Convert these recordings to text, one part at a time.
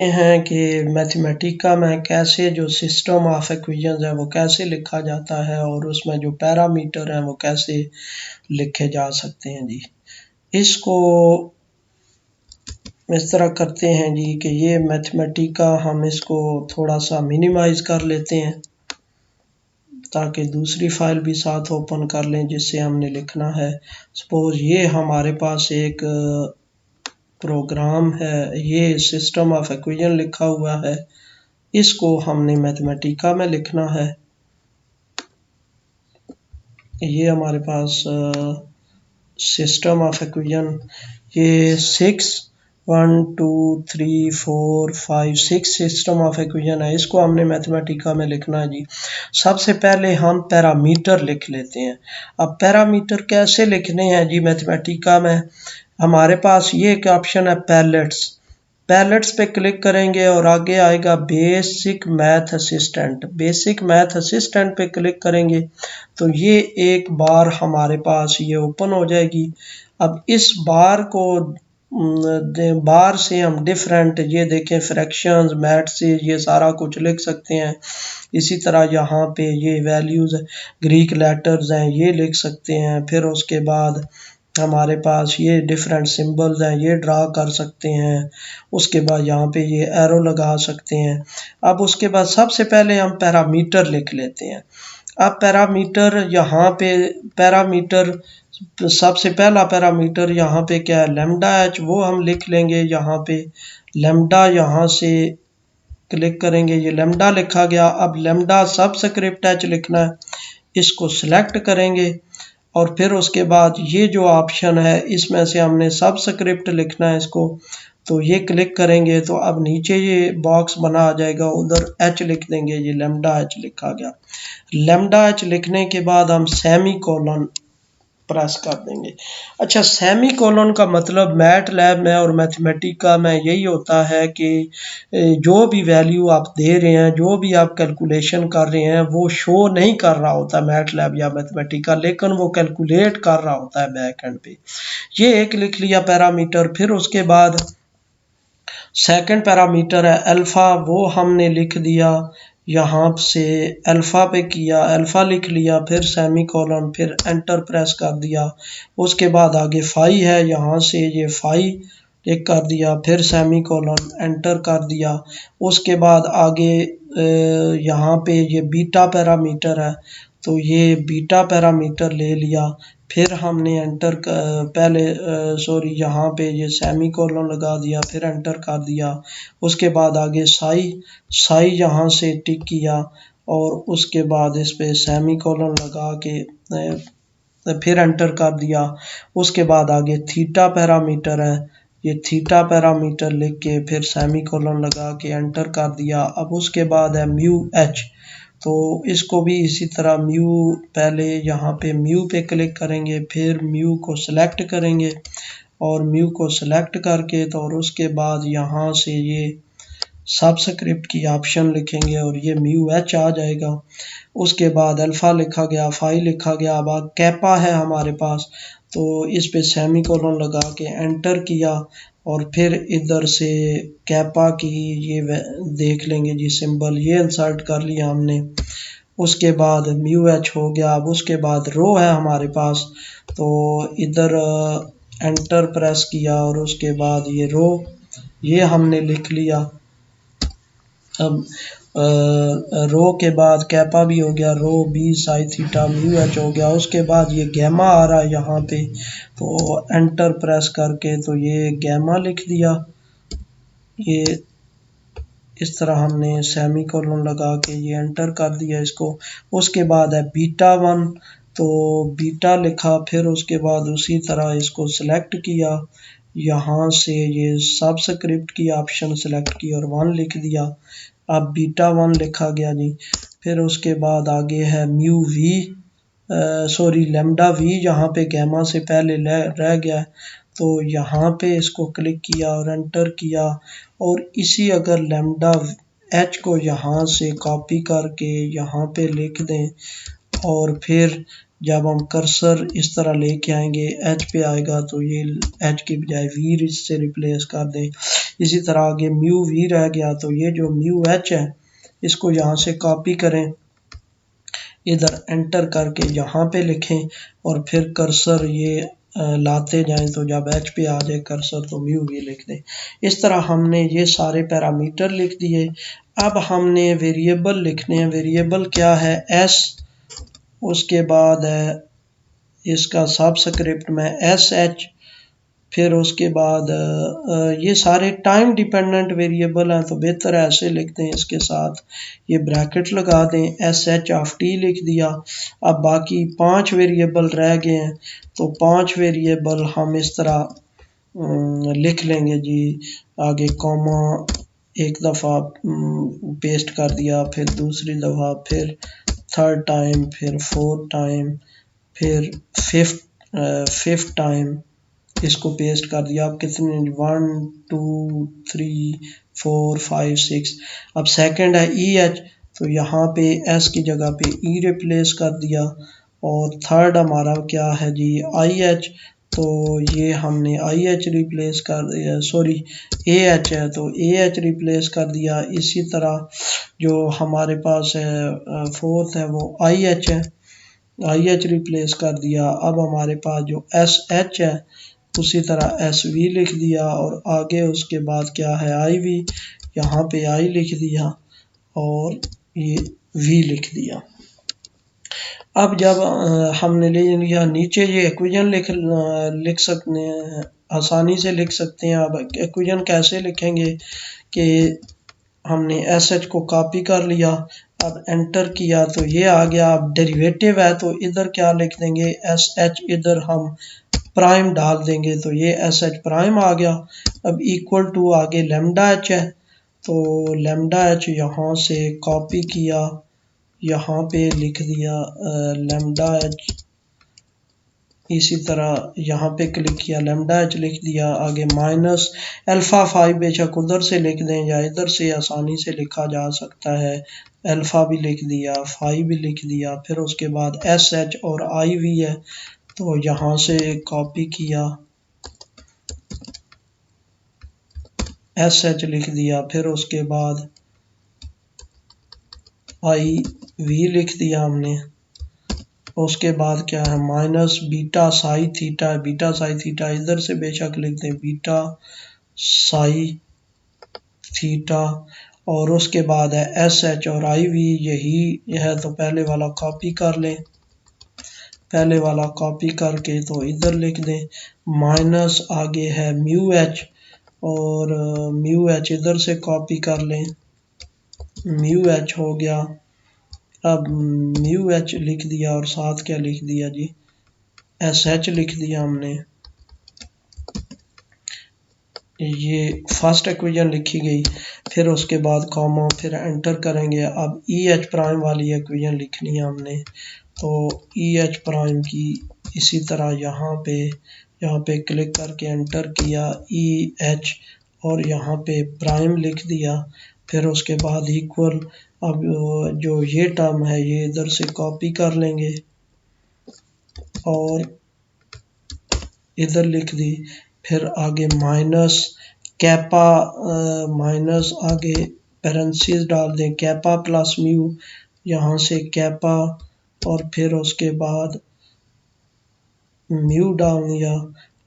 हैं कि मैथमेटिका में कैसे जो सिस्टम ऑफ इक्वेशंस है वो कैसे लिखा जाता है और उसमें जो पैरामीटर हैं वो कैसे लिखे जा सकते हैं जी। इसको इस तरह करते हैं जी कि ये मैथमेटिका हम इसको थोड़ा सा मिनिमाइज कर लेते हैं ताकि दूसरी फाइल भी साथ ओपन कर लें जिससे हमने लिखना है। सपोज ये हमारे पास एक प्रोग्राम है, ये सिस्टम ऑफ इक्वेशन लिखा हुआ है, इसको हमने मैथमेटिका में लिखना है। ये हमारे पास सिस्टम ऑफ इक्वेशन, ये 6 सिस्टम ऑफ इक्वेशन है, इसको हमने मैथमेटिका में लिखना है जी। सबसे पहले हम पैरामीटर लिख लेते हैं। अब पैरामीटर कैसे लिखने हैं जी मैथमेटिका में? हमारे पास ये एक ऑप्शन है पैलेट्स पे क्लिक करेंगे और आगे आएगा बेसिक मैथ असिस्टेंट पे क्लिक करेंगे तो ये एक बार हमारे पास ये ओपन हो जाएगी। अब इस बार को बार से हम डिफरेंट, ये देखें, फ्रैक्शंस, मैट्रिसेस, ये सारा कुछ लिख सकते हैं। इसी तरह यहाँ पे ये वैल्यूज ग्रीक लेटर्स हैं, ये लिख सकते हैं। फिर उसके बाद हमारे पास ये डिफरेंट सिंबल्स हैं, ये ड्रा कर सकते हैं। उसके बाद यहाँ पे ये एरो लगा सकते हैं। अब उसके बाद सबसे पहले हम पैरामीटर लिख लेते हैं। अब पैरामीटर यहाँ पे सबसे पहला पैरामीटर यहाँ पे क्या है, लैम्डा एच, वो हम लिख लेंगे। यहाँ पे लैम्डा, यहाँ से क्लिक करेंगे, ये लैम्डा लिखा गया। अब लैम्डा सबस्क्रिप्ट एच लिखना है, इसको सिलेक्ट करेंगे और फिर उसके बाद ये जो ऑप्शन है इसमें से हमने सबस्क्रिप्ट लिखना है इसको, तो ये क्लिक करेंगे तो अब नीचे ये बॉक्स बना आ जाएगा, उधर एच लिख देंगे, ये लैम्डा एच लिखा गया। लैम्डा एच लिखने के बाद हम सेमी कोलन प्रेस कर देंगे। अच्छा, सेमी कोलन का मतलब मैट लैब में और मैथमेटिका में यही होता है कि जो भी वैल्यू आप दे रहे हैं, जो भी आप कैलकुलेशन कर रहे हैं, वो शो नहीं कर रहा होता मैट लैब या मैथमेटिका, लेकिन वो कैलकुलेट कर रहा होता है बैक एंड पे। ये एक लिख लिया पैरामीटर। फिर उसके बाद सेकंड पैरामीटर है अल्फ़ा, वो हमने लिख दिया। यहाँ से अल्फ़ा पे किया, अल्फ़ा लिख लिया, फिर सेमी कोलन, फिर एंटर प्रेस कर दिया। उसके बाद आगे फाई है, यहाँ से ये फाई टिक कर दिया, फिर सेमी कोलन, एंटर कर दिया। उसके बाद आगे यहाँ पे ये बीटा पैरामीटर है, तो ये बीटा पैरामीटर ले लिया। फिर हमने एंटर पहले यहाँ पे ये सेमी कोलन लगा दिया, फिर एंटर कर दिया। उसके बाद आगे साई यहाँ से टिक किया और उसके बाद इस पे सेमी कोलन लगा के फिर एंटर कर दिया। उसके बाद आगे थीटा पैरामीटर है, ये थीटा पैरामीटर लिख के फिर सेमी कोलन लगा के एंटर कर दिया। अब उसके बाद है म्यू एच, तो इसको भी इसी तरह पहले यहाँ पे म्यू पे क्लिक करेंगे, फिर म्यू को सिलेक्ट करेंगे और म्यू को सिलेक्ट करके तो और उसके बाद यहाँ से ये सबस्क्रिप्ट की ऑप्शन लिखेंगे और ये म्यू एच आ जाएगा। उसके बाद अल्फ़ा लिखा गया, फाई लिखा गया। अब कैपा है हमारे पास, तो इस पे सेमी कोलन लगा के एंटर किया और फिर इधर से कैपा की ये देख लेंगे जी सिंबल, ये इंसर्ट कर लिया हमने। उसके बाद म्यू एच हो गया। अब उसके बाद रो है हमारे पास, तो इधर एंटर प्रेस किया और उसके बाद ये रो, ये हमने लिख लिया। अब रो के बाद कैपा भी हो गया, rho B psi theta mu H हो गया। उसके बाद ये गैमा आ रहा है यहाँ पे, तो एंटर प्रेस करके तो ये गैमा लिख दिया। ये इस तरह हमने सेमी कोलन लगा के ये एंटर कर दिया इसको। उसके बाद है बीटा 1, तो बीटा लिखा, फिर उसके बाद उसी तरह इसको सिलेक्ट किया, यहाँ से ये सबस्क्रिप्ट की ऑप्शन सिलेक्ट की और 1 लिख दिया। अब बीटा 1 लिखा गया जी। फिर उसके बाद आगे है म्यू वी, लैम्डा वी, यहाँ पे गैमा से पहले रह गया, तो यहाँ पे इसको क्लिक किया और एंटर किया और इसी अगर लैम्डा एच को यहाँ से कॉपी करके यहाँ पे लिख दें और फिर जब हम कर्सर इस तरह लेके आएंगे एच पे आएगा, तो ये एच की बजाय वी से रिप्लेस कर दें। इसी तरह आगे म्यू वी रह गया, तो ये जो म्यू एच है इसको यहाँ से कॉपी करें, इधर एंटर करके यहाँ पे लिखें और फिर कर्सर ये लाते जाएं, तो जब एच पे आ जाए कर्सर तो म्यू वी लिख दें। इस तरह हमने ये सारे पैरामीटर लिख दिए। अब हमने वेरिएबल लिखने हैं। वेरिएबल क्या है? एस, उसके बाद है इसका सबस्क्रिप्ट में एस एच, फिर उसके बाद ये सारे टाइम डिपेंडेंट वेरिएबल हैं, तो बेहतर है ऐसे लिखते हैं। इसके साथ ये ब्रैकेट लगा दें, एस एच ऑफ टी लिख दिया। अब बाकी 5 वेरिएबल रह गए हैं, तो 5 वेरिएबल हम इस तरह लिख लेंगे जी। आगे कॉमा एक दफ़ा पेस्ट कर दिया, फिर दूसरी दफ़ा, फिर थर्ड टाइम, फिर फोर्थ टाइम, फिर फिफ्थ टाइम इसको पेस्ट कर दिया। अब कितने? 1 2 3 4 5 6। अब सेकंड है ई एच, तो यहाँ पे एस की जगह पे ई रिप्लेस कर दिया। और थर्ड हमारा क्या है जी? आई एच, तो ये हमने आई एच रिप्लेस कर दिया, सॉरी ए एच है तो ए एच रिप्लेस कर दिया। इसी तरह जो हमारे पास है फोर्थ है वो आई एच है, आई एच रिप्लेस कर दिया। अब हमारे पास जो एस एच है उसी तरह एस वी लिख दिया, और आगे उसके बाद क्या है? आई वी, यहाँ पे आई लिख दिया और ये वी लिख दिया। अब जब हमने ले लिया, नीचे ये इक्वेशन लिख सकते हैं, आसानी से लिख सकते हैं। अब इक्वेशन कैसे लिखेंगे कि हमने एस एच को कॉपी कर लिया, अब एंटर किया तो ये आ गया। अब डेरिवेटिव है तो इधर क्या लिख देंगे? एस एच, इधर हम प्राइम डाल देंगे, तो ये एस एच प्राइम आ गया। अब इक्वल टू आगे लेमडा एच है, तो लेमडा एच यहाँ से कॉपी किया, यहाँ पे लिख दिया लेमडा एच, इसी तरह यहाँ पे क्लिक किया, लेमडा एच लिख दिया। आगे माइनस अल्फ़ा 5 बेशक उधर से लिख दें या इधर से आसानी से लिखा जा सकता है। अल्फ़ा भी लिख दिया, 5 भी लिख दिया। फिर उसके बाद एस एच और आई वी है, तो यहाँ से कॉपी किया, एस एच लिख दिया, फिर उसके बाद आई वी लिख दिया हमने। उसके बाद क्या है? Minus beta Sai theta, beta Sai theta इधर से बेशक लिख दें, बीटा साई थीटा। और उसके बाद है एस एच और आई वी, यही है तो पहले वाला कॉपी कर लें, पहले वाला कॉपी करके तो इधर लिख दें। माइनस आगे है म्यू एच, और म्यू एच इधर से कॉपी कर लें, म्यू एच हो गया। अब म्यू एच लिख दिया और साथ क्या लिख दिया जी? एस एच लिख दिया हमने। ये फर्स्ट इक्वेशन लिखी गई, फिर उसके बाद कॉमा, फिर एंटर करेंगे। अब ई एच प्राइम वाली इक्वेशन लिखनी है हमने, तो ई एच प्राइम की इसी तरह यहाँ पे क्लिक करके एंटर किया, ई एच, और यहाँ पे प्राइम लिख दिया। फिर उसके बाद इक्वल, अब जो ये टर्म है ये इधर से कॉपी कर लेंगे और इधर लिख दी। फिर आगे माइनस कैपा, माइनस आगे पैरेंथेसिस डाल दें, कैपा प्लस म्यू, यहाँ से कैपा और फिर उसके बाद म्यू डाल दिया,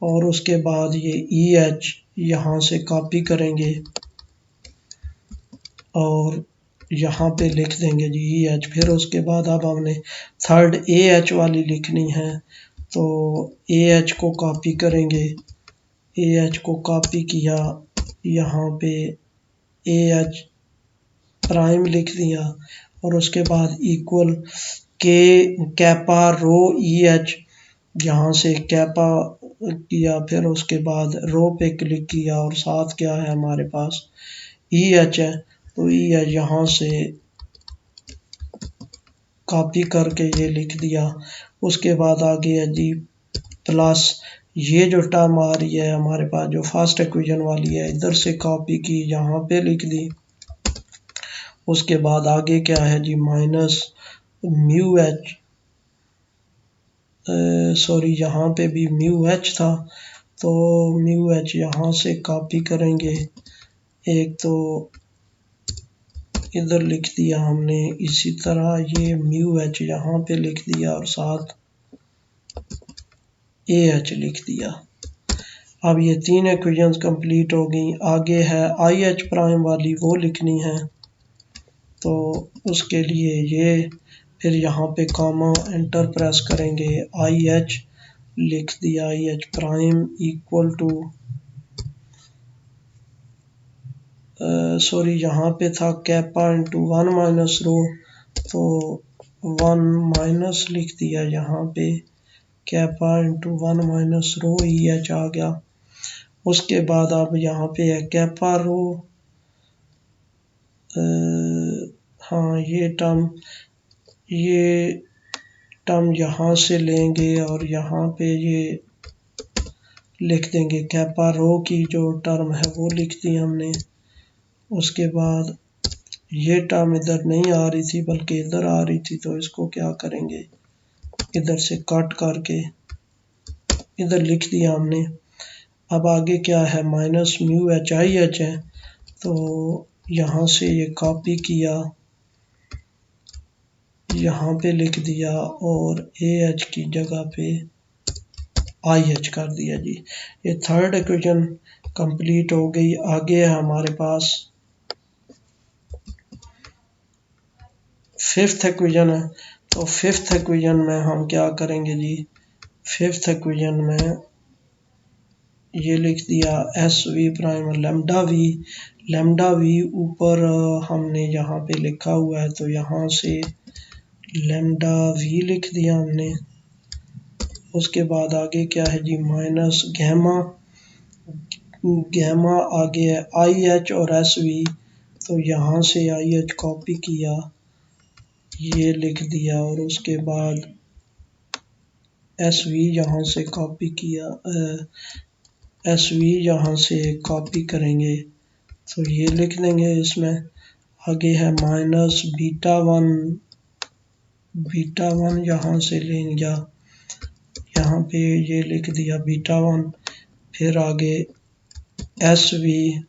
और उसके बाद ये ई एच यहाँ से कॉपी करेंगे और यहाँ पे लिख देंगे जी ई एच। फिर उसके बाद अब हमने थर्ड ए एच वाली लिखनी है, तो ए एच को कॉपी करेंगे, ए एच को कॉपी किया, यहाँ पे ए एच प्राइम लिख दिया, और उसके बाद इक्वल के कैपा रो ई एच, यहाँ से कैपा किया, फिर उसके बाद रो पे क्लिक किया, और साथ क्या है हमारे पास? ई एच है, तो ई एच यहाँ से कॉपी करके ये लिख दिया। उसके बाद आगे है जी प्लस, ये जो टर्म आ रही है हमारे पास जो फर्स्ट इक्वेशन वाली है, इधर से कॉपी की, यहाँ पे लिख दी। उसके बाद आगे क्या है जी? माइनस म्यू एच, सॉरी यहाँ पे भी म्यू एच था, तो म्यू एच यहाँ से कॉपी करेंगे एक तो इधर लिख दिया हमने, इसी तरह ये म्यू एच यहाँ पे लिख दिया और साथ ए एच लिख दिया। अब ये तीन इक्वेशंस कंप्लीट हो गई। आगे है आई एच प्राइम वाली, वो लिखनी है। तो उसके लिए ये फिर यहाँ पे कॉमा एंटर प्रेस करेंगे, आई एच लिख दिया, I H prime equal to sorry यहाँ पे था कैपा इंटू 1 माइनस रो, तो 1 माइनस लिख दिया यहाँ पे, kappa into 1 minus rho E H आ गया। उसके बाद अब यहाँ पे है कैपा रो, हाँ ये टर्म यहाँ से लेंगे और यहाँ पे ये लिख देंगे, कैपा रो की जो टर्म है वो लिख दी हमने। उसके बाद ये टर्म इधर नहीं आ रही थी बल्कि इधर आ रही थी, तो इसको क्या करेंगे, इधर से कट करके इधर लिख दिया हमने। अब आगे क्या है, minus mu H I H है, तो यहाँ से ये कॉपी किया, यहाँ पे लिख दिया और ए एच की जगह पे आई एच कर दिया जी। ये थर्ड इक्वेशन कंप्लीट हो गई। आगे है हमारे पास फिफ्थ इक्वेशन है। तो फिफ्थ इक्वेशन में हम क्या करेंगे जी, फिफ्थ इक्वेशन में ये लिख दिया S V prime lambda V ऊपर हमने यहाँ पे लिखा हुआ है, तो यहाँ से लेमडा वी लिख दिया हमने। उसके बाद आगे क्या है जी, माइनस गैमा आगे है आई एच और एस वी, तो यहाँ से आई एच कॉपी किया, ये लिख दिया और उसके बाद एस वी यहाँ से कॉपी किया, एस वी यहाँ से कॉपी करेंगे तो ये लिख देंगे इसमें। आगे है माइनस बीटा वन यहाँ से लेंगे, यहाँ पे ये लिख दिया बीटा वन। फिर आगे एस वी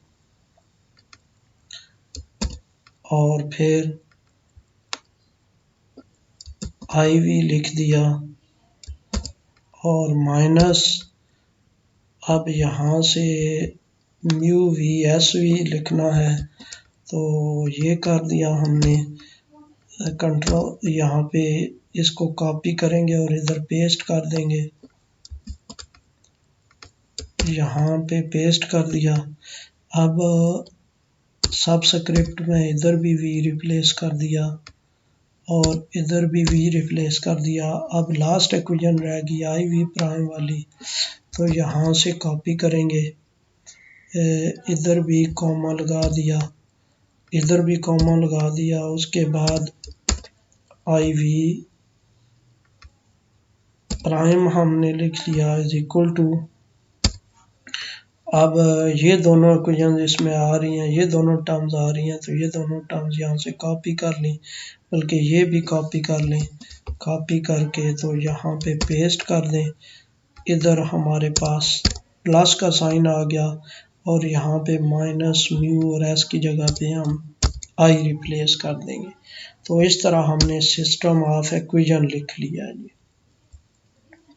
और फिर आई वी लिख दिया और माइनस, अब यहाँ से म्यू वी एस वी लिखना है, तो ये कर दिया हमने। कंट्रोल यहाँ पे इसको कॉपी करेंगे और इधर पेस्ट कर देंगे, यहाँ पे पेस्ट कर दिया। अब सबस्क्रिप्ट में इधर भी वी रिप्लेस कर दिया और इधर भी वी रिप्लेस कर दिया। अब लास्ट इक्वेशन रह गई आई वी प्राइम वाली, तो यहाँ से कॉपी करेंगे, इधर भी कॉमा लगा दिया, इधर भी कॉमा लगा दिया। उसके बाद आई वी प्राइम हमने लिख लिया इज इक्वल टू, अब ये दोनों इक्वेशन इसमें आ रही हैं, ये दोनों टर्म्स आ रही हैं, तो ये दोनों टर्म्स यहाँ से कॉपी कर लें, बल्कि ये भी कॉपी कर लें। कॉपी करके तो यहाँ पे पेस्ट कर दें, इधर हमारे पास प्लस का साइन आ गया और यहाँ पे माइनस म्यू और एस की जगह पे हम आई रिप्लेस कर देंगे। तो इस तरह हमने सिस्टम ऑफ इक्वेशन लिख लिया है जी।